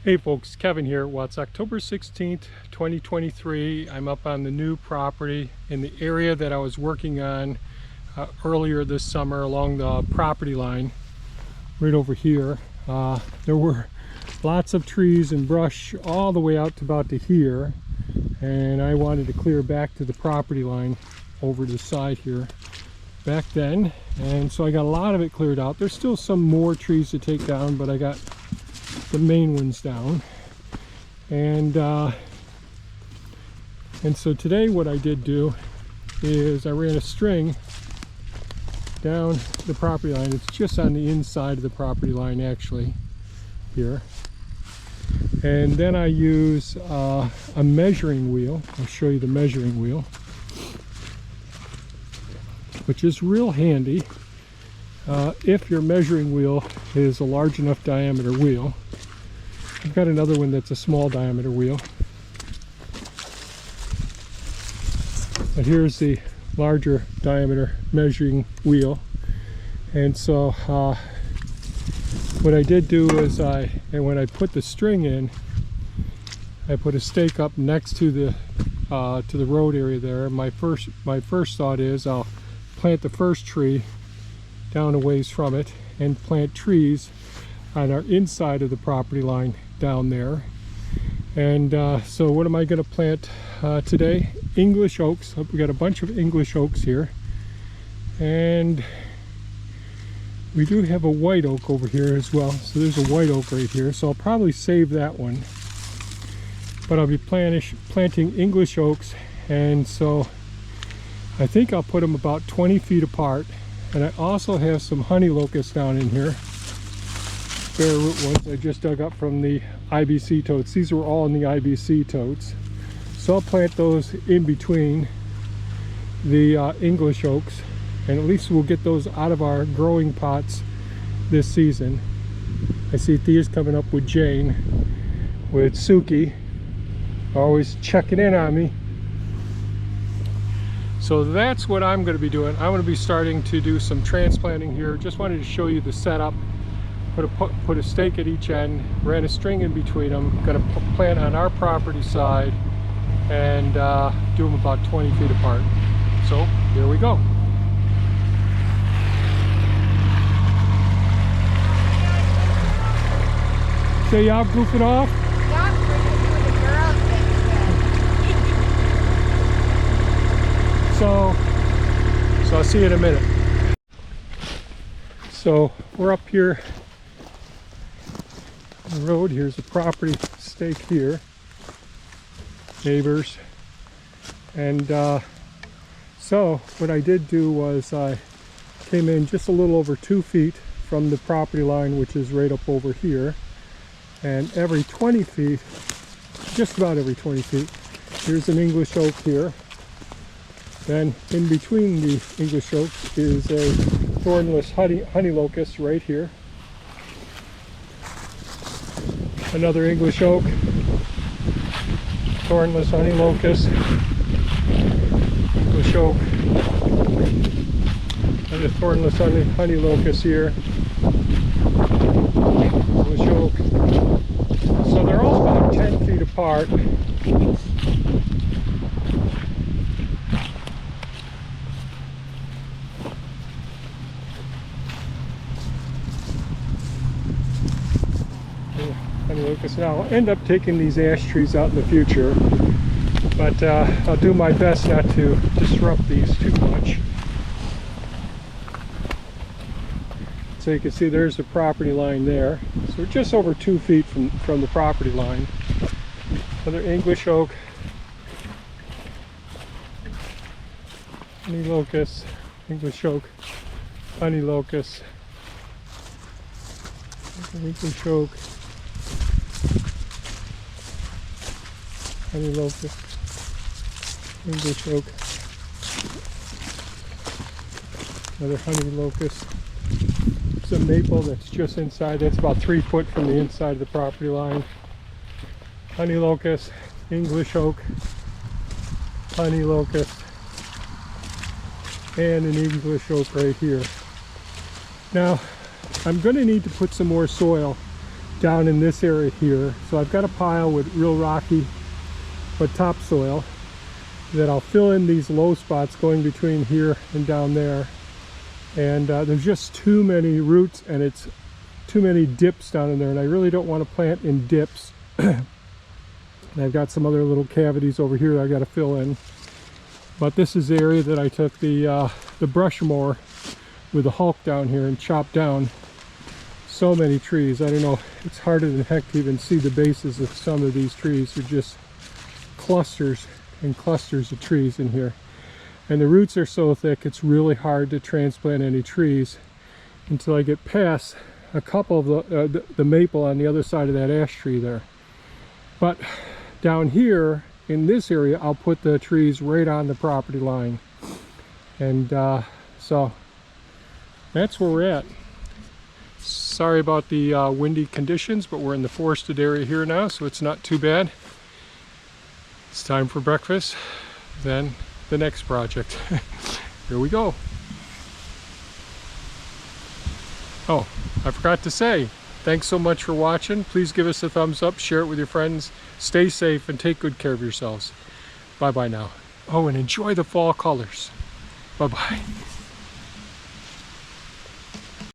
Hey folks, Kevin here. Well, it's October 16th, 2023. I'm up on the new property in the area that I was working on earlier this summer along the property line right over here. There were lots of trees and brush all the way out to about to here, and I wanted to clear back to the property line over the side here back then, and so I got a lot of it cleared out. There's still some more trees to take down, but I got the main ones down. And so today what I did do is I ran a string down the property line. It's just on the inside of the property line actually here, and then I use a measuring wheel. I'll show you the measuring wheel, which is real handy if your measuring wheel is a large enough diameter wheel. I've got another one that's a small diameter wheel, but here's the larger diameter measuring wheel. And so what I did do is when I put the string in, I put a stake up next to the road area there. My first thought is I'll plant the first tree down a ways from it and plant trees on our inside of the property line down there. And so what am I going to plant today? English oaks. We got a bunch of English oaks here, and we do have a white oak over here as well. So there's a white oak right here, so I'll probably save that one, but I'll be planting English oaks. And so I think I'll put them about 20 feet apart. And I also have some honey locusts down in here, bare root ones I just dug up from the IBC totes. These were all in the IBC totes. So I'll plant those in between the English oaks, and at least we'll get those out of our growing pots this season. I see Thea's coming up with Jane, with Suki, always checking in on me. So that's what I'm going to be doing. I'm going to be starting to do some transplanting here. Just wanted to show you the setup. Put a stake at each end, ran a string in between them. Going to plant on our property side and do them about 20 feet apart. So here we go. So y'all goofing off? So I'll see you in a minute. So we're up here on the road. Here's the property stake here, neighbors. And so what I did do was I came in just a little over 2 feet from the property line, which is right up over here. And every 20 feet, just about every 20 feet, here's an English oak here. Then in between the English oaks is a thornless honey locust right here. Another English oak, thornless honey locust, English oak, another thornless honey locust here, English oak. So they're all about 10 feet apart. Now I'll end up taking these ash trees out in the future, but I'll do my best not to disrupt these too much. So you can see there's the property line there. So we're just over 2 feet from the property line. Another English oak, honey locust, English oak, honey locust, English oak, honey locust, English oak, another honey locust. There's a maple that's just inside. That's about 3 foot from the inside of the property line. Honey locust, English oak, honey locust, and an English oak right here. Now, I'm going to need to put some more soil down in this area here. So I've got a pile with real rocky but topsoil that I'll fill in these low spots going between here and down there. And there's just too many roots and it's too many dips down in there, and I really don't want to plant in dips. And I've got some other little cavities over here that I got to fill in. But this is the area that I took the brush mower with the Hulk down here and chopped down so many trees. I don't know, it's harder than heck to even see the bases of some of these trees. They're just clusters and clusters of trees in here. And the roots are so thick, it's really hard to transplant any trees until I get past a couple of the maple on the other side of that ash tree there. But down here in this area, I'll put the trees right on the property line. And so that's where we're at. Sorry about the windy conditions, but we're in the forested area here now, so it's not too bad. It's time for breakfast, then the next project. Here we go. Oh, I forgot to say, thanks so much for watching. Please give us a thumbs up, share it with your friends. Stay safe and take good care of yourselves. Bye-bye now. Oh, and enjoy the fall colors. Bye-bye.